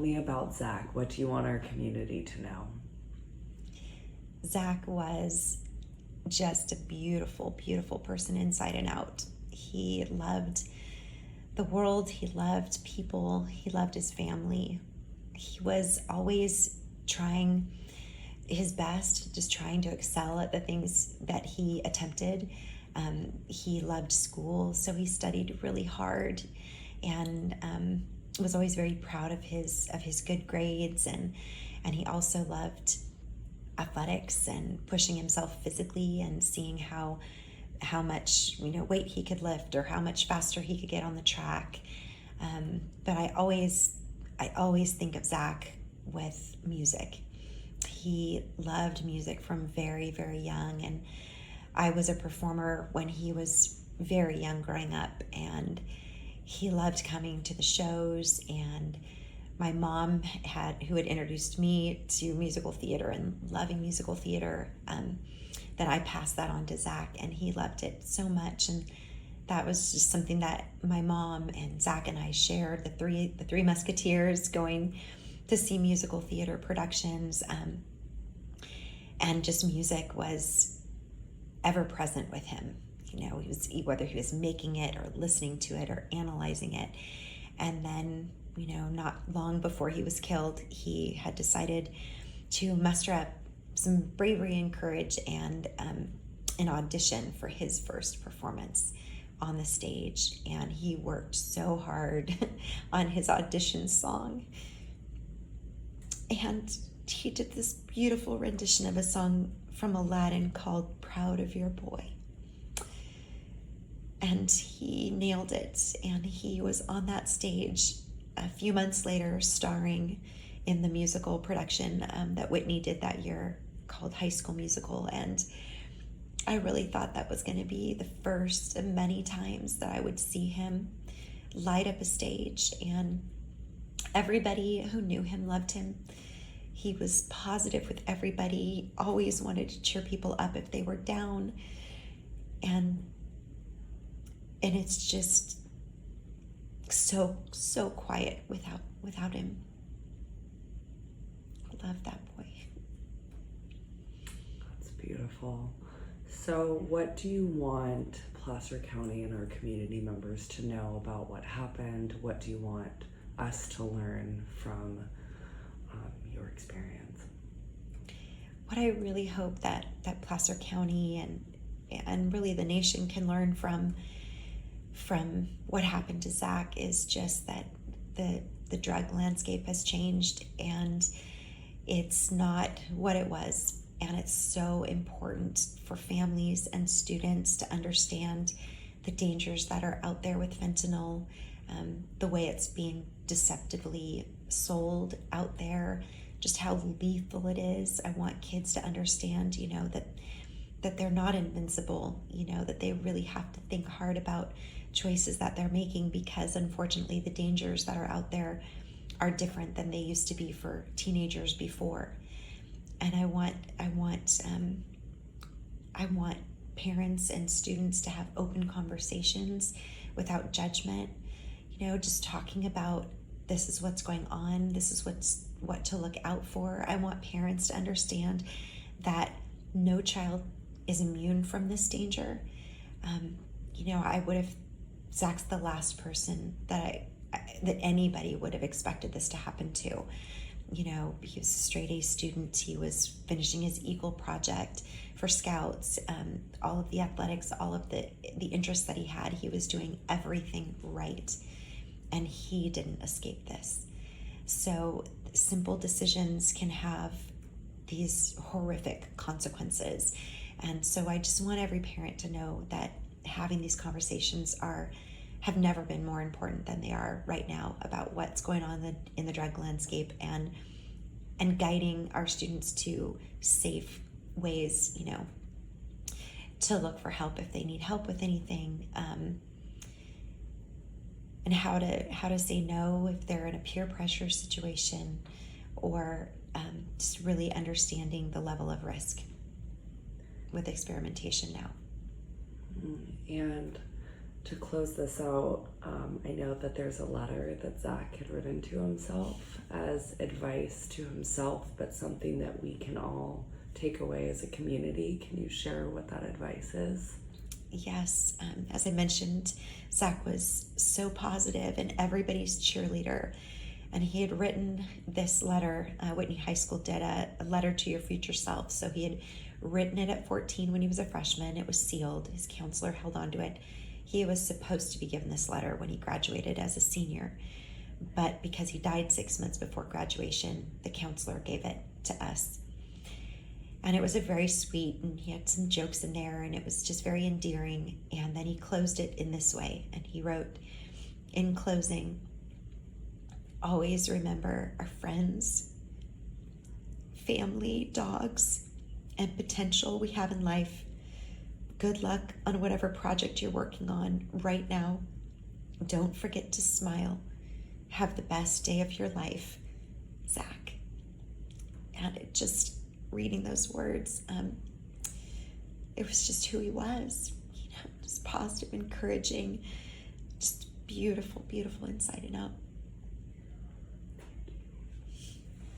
me about Zach. What do you want our community to know? Zach was just a beautiful, beautiful person inside and out. He loved the world, he loved people, he loved his family. He was always trying his best, just trying to excel at the things that he attempted. He loved school, so he studied really hard, and was always very proud of his good grades, and he also loved athletics and pushing himself physically and seeing how much weight he could lift or how much faster he could get on the track. But I always think of Zach with music. He loved music from very, very young, and I was a performer when he was very young growing up, and he loved coming to the shows. And my mom who had introduced me to musical theater and loving musical theater, then I passed that on to Zach, and he loved it so much. And that was just something that my mom and Zach and I shared, the three Musketeers going to see musical theater productions, and just music was ever present with him. Whether he was making it or listening to it or analyzing it. And then, not long before he was killed, he had decided to muster up some bravery and courage and an audition for his first performance on the stage. And he worked so hard on his audition song. And he did this beautiful rendition of a song from Aladdin called Proud of Your Boy. And he nailed it, and he was on that stage a few months later starring in the musical production that Whitney did that year called High School Musical. And I really thought that was going to be the first of many times that I would see him light up a stage, and everybody who knew him loved him. He was positive with everybody, always wanted to cheer people up if they were down, and it's just so quiet without him. I love that boy. That's beautiful. So what do you want Placer County and our community members to know about what happened? What do you want us to learn from your experience? What I really hope that Placer County and really the nation can learn from what happened to Zach is just that the drug landscape has changed, and it's not what it was. And it's so important for families and students to understand the dangers that are out there with fentanyl, the way it's being deceptively sold out there, just how lethal it is. I want kids to understand, that they're not invincible, that they really have to think hard about choices that they're making, because unfortunately the dangers that are out there are different than they used to be for teenagers before. And I want parents and students to have open conversations without judgment, just talking about, this is what's going on, this is what to look out for. I want parents to understand that no child is immune from this danger. Zach's the last person that anybody would have expected this to happen to. He was a straight A student. He was finishing his Eagle project for Scouts, all of the athletics, all of the interests that he had. He was doing everything right, and he didn't escape this. So simple decisions can have these horrific consequences. And so I just want every parent to know that having these conversations have never been more important than they are right now about what's going on in the drug landscape, and guiding our students to safe ways, to look for help if they need help with anything, and how to say no if they're in a peer pressure situation, or just really understanding the level of risk with experimentation now. And To close this out, I know that there's a letter that Zach had written to himself as advice to himself, but something that we can all take away as a community. Can you share what that advice is? Yes, as I mentioned, Zach was so positive and everybody's cheerleader. And he had written this letter, Whitney High School did a letter to your future self. So he had written it at 14 when he was a freshman. It was sealed. His counselor held on to it. He was supposed to be given this letter when he graduated as a senior. But because he died 6 months before graduation, the counselor gave it to us. And it was a very sweet, and he had some jokes in there, and it was just very endearing. And then he closed it in this way. And he wrote, in closing, always remember our friends, family, dogs, and potential we have in life. Good luck on whatever project you're working on right now. Don't forget to smile. Have the best day of your life, Zach. And it just, reading those words, it was just who he was. Just positive, encouraging, just beautiful, beautiful inside and out.